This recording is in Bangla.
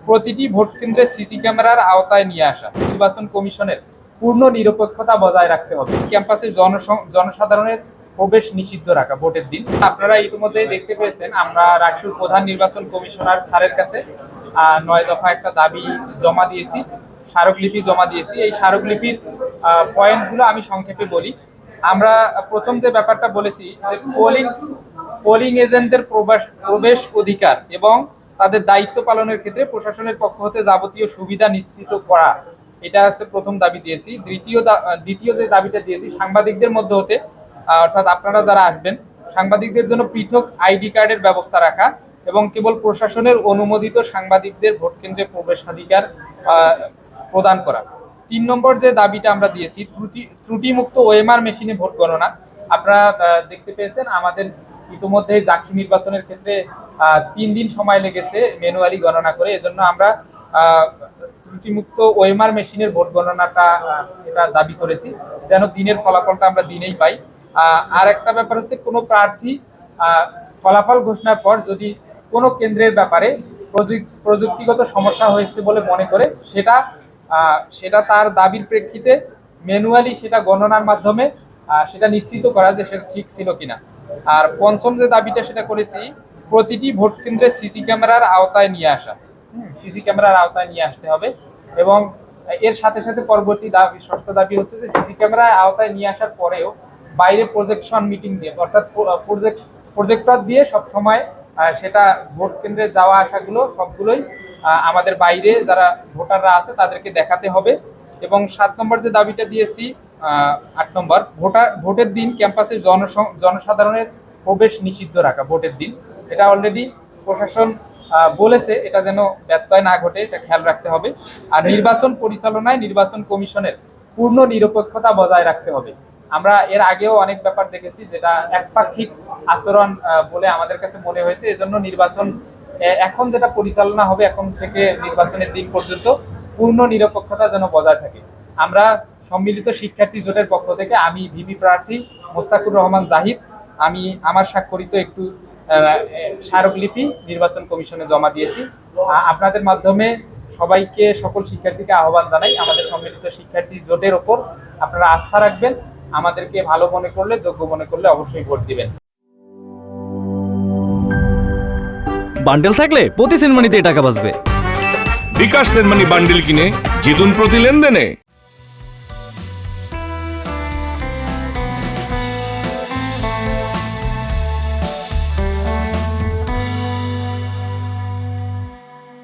প্রতিটি ভোট কেন্দ্রে সিসি ক্যামেরার আওতায় নিয়ে আসা, নির্বাচন কমিশনের পূর্ণ নিরপেক্ষতা বজায় রাখতে হবে, ক্যাম্পাসে জনসাধারণের প্রবেশ নিষিদ্ধ রাখা ভোটের দিন। আপনারা ইতিমধ্যে দেখতে পেয়েছেন, আমরা রাকসুর প্রধান নির্বাচন কমিশনার স্যারের কাছে 9 দফা একটা দাবি জমা দিয়েছি, স্মারকলিপি জমা দিয়েছি। এই স্মারকলিপির পয়েন্টগুলো আমি সংক্ষেপে বলি। আমরা প্রথম যে ব্যাপারটা বলেছি যে পোলিং এজেন্টদের প্রবেশ অধিকার এবং তাদের দায়িত্ব পালনের ক্ষেত্রে প্রশাসনের পক্ষ হতে যাবতীয় সুবিধা নিশ্চিত করা, এটা হচ্ছে প্রথম দাবি দিয়েছি। দ্বিতীয় যে দাবিটা দিয়েছি, সাংবাদিকদের মধ্যে হতে অর্থাৎ আপনারা যারা আসবেন, সাংবাদিকদের জন্য পৃথক আইডি কার্ডের ব্যবস্থা রাখা এবং কেবল প্রশাসনের অনুমোদিত সাংবাদিকদের ভোট কেন্দ্রে প্রবেশাধিকার প্রদান করা। 3 নম্বর যে দাবিটা আমরা দিয়েছি, ত্রুটিমুক্ত ওএমআর মেশিনে ভোট গণনা। আপনারা দেখতে পেয়েছেন, আমাদের ইতিমধ্যে জাকি নির্বাচনের ক্ষেত্রে 3 দিন সময় লেগেছে ম্যানুয়ালি গণনা করে। এজন্য আমরা ত্রুটিমুক্ত ওএমআর মেশিনের ভোট গণনাটা এটা দাবি করেছি, যেন দিনের ফলাফলটা আমরা দিনেই পাই। আর একটা ব্যাপার হচ্ছে, কোনো প্রার্থী ফলাফল ঘোষণার পর যদি কোনো কেন্দ্রের ব্যাপারে প্রযুক্তিগত সমস্যা হয়েছে বলে মনে করে, সেটা তার দাবির প্রেক্ষিতে ম্যানুয়ালি সেটা গণনার মাধ্যমে সেটা নিশ্চিত করা যে সেটা ঠিক ছিল কিনা। আর পঞ্চম যে দাবিটা সেটা করেছি, প্রতিটি ভোট কেন্দ্রে সিসি ক্যামেরার আওতায় নিয়ে আসা, সিসি ক্যামেরার আওতায় নিয়ে আসতে হবে। এবং এর সাথে সাথে পরবর্তী দাবি, ষষ্ঠ দাবি হচ্ছে যে সিসি ক্যামেরার আওতায় নিয়ে আসার পরেও বাইরে প্রজেকশন মিটিং দিয়ে, অর্থাৎ প্রজেক্টর দিয়ে সব সময় সেটা ভোট কেন্দ্রে যাওয়া আসাগুলো সবগুলোই আমাদের বাইরে যারা ভোটাররা আছে তাদেরকে দেখাতে হবে। এবং 7 নম্বর যে দাবিটা দিয়েছি, 8 নম্বর, ভোটের দিন ক্যাম্পাসে জনসাধারণের প্রবেশ নিষিদ্ধ রাখা ভোটের দিন। এটা অলরেডি প্রশাসন বলেছে, এটা যেন ব্যত্যয় না ঘটে, এটা খেয়াল রাখতে হবে। আর নির্বাচন পরিচালনায় নির্বাচন কমিশনের পূর্ণ নিরপেক্ষতা বজায় রাখতে হবে। আমরা এর আগেও অনেক ব্যাপার দেখেছি যেটা একপাক্ষিক আচরণ বলে আমাদের কাছে মনে হয়েছে। এজন্য নির্বাচন এখন যেটা পরিচালনা হবে, এখন থেকে নির্বাচনের দিন পর্যন্ত পূর্ণ নিরপেক্ষতা যেন বজায় থাকে। আমরা সম্মিলিত শিক্ষার্থী জোটের পক্ষ থেকে, আমি ভিপি প্রার্থী মোস্তাকুর রহমান জাহিদ, আমি আমার স্বাক্ষরিত একটু স্মারকলিপি নির্বাচন কমিশনে জমা দিয়েছি। আপনাদের মাধ্যমে সবাইকে, সকল শিক্ষার্থীকে আহ্বান জানাই, আমাদের সম্মিলিত শিক্ষার্থী জোটের ওপর আপনারা আস্থা রাখবেন। আমাদেরকে ভালো মনে করলে, যোগ্য মনে করলে অবশ্যই ভোট দিবেন। বান্ডেল থাকলে প্রতি সেনমানিতে টাকা বাঁচবে। বিকাশ সেনমানি বান্ডেল কিনে জিতুন প্রতি লেনদেনে।